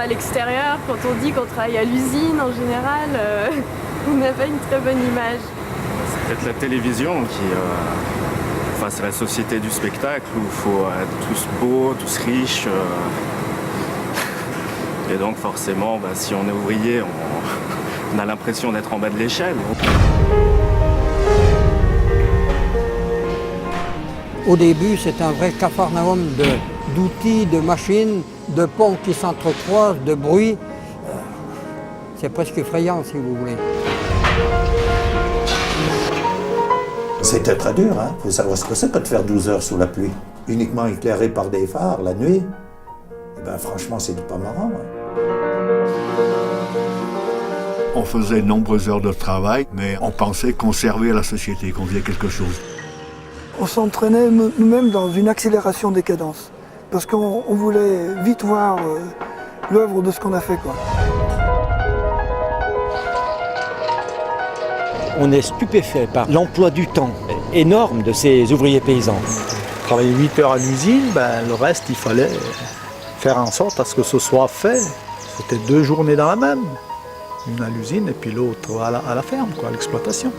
l'extérieur, quand on dit qu'on travaille à l'usine en général, on n'a pas une très bonne image. C'est peut-être la télévision qui... Enfin, c'est la société du spectacle où il faut être tous beaux, tous riches. Et donc forcément, si on est ouvrier, on a l'impression d'être en bas de l'échelle. Au début, c'est un vrai capharnaüm d'outils, de machines, de ponts qui s'entrecroisent, de bruit. C'est presque effrayant, si vous voulez. C'était très dur, hein. Faut savoir ce que c'est que de faire 12 heures sous la pluie. Uniquement éclairé par des phares la nuit. Eh ben, franchement, c'est pas marrant. Hein. On faisait de nombreuses heures de travail, mais on pensait qu'on servait à la société, qu'on faisait quelque chose. On s'entraînait nous-mêmes dans une accélération des cadences, parce qu'on voulait vite voir l'œuvre de ce qu'on a fait, quoi. On est stupéfait par l'emploi du temps énorme de ces ouvriers paysans. Travailler 8 heures à l'usine, le reste, il fallait faire en sorte à ce que ce soit fait. C'était 2 journées dans la même. Une à l'usine et puis l'autre à la ferme, à l'exploitation.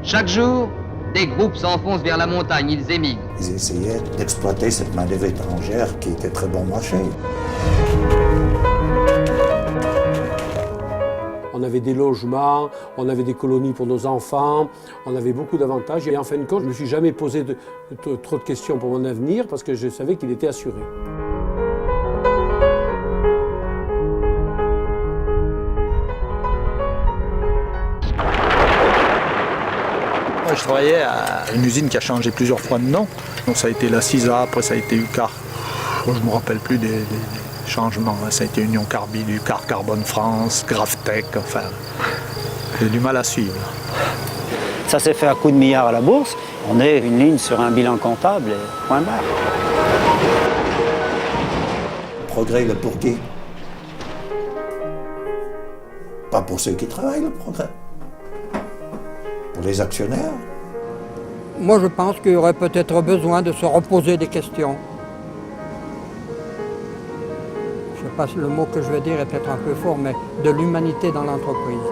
Chaque jour, des groupes s'enfoncent vers la montagne, ils émigrent. Ils essayaient d'exploiter cette main-d'œuvre étrangère qui était très bon marché. On avait des logements, on avait des colonies pour nos enfants, on avait beaucoup d'avantages. Et en fin de compte, je ne me suis jamais posé trop de questions pour mon avenir parce que je savais qu'il était assuré. Moi, je travaillais à une usine qui a changé plusieurs fois de nom. Donc, ça a été la CISA, après ça a été UCAR. Moi, je ne me rappelle plus des changements. Ça a été Union Carbide, UCAR Carbone France, Graftech, enfin, j'ai du mal à suivre. Ça s'est fait à coup de milliards à la bourse. On est une ligne sur un bilan comptable et point barre. Le progrès, le pour qui? Pas pour ceux qui travaillent, le progrès. Pour les actionnaires. Moi, je pense qu'il y aurait peut-être besoin de se reposer des questions. Je ne sais pas si le mot que je vais dire est peut-être un peu fort, mais de l'humanité dans l'entreprise.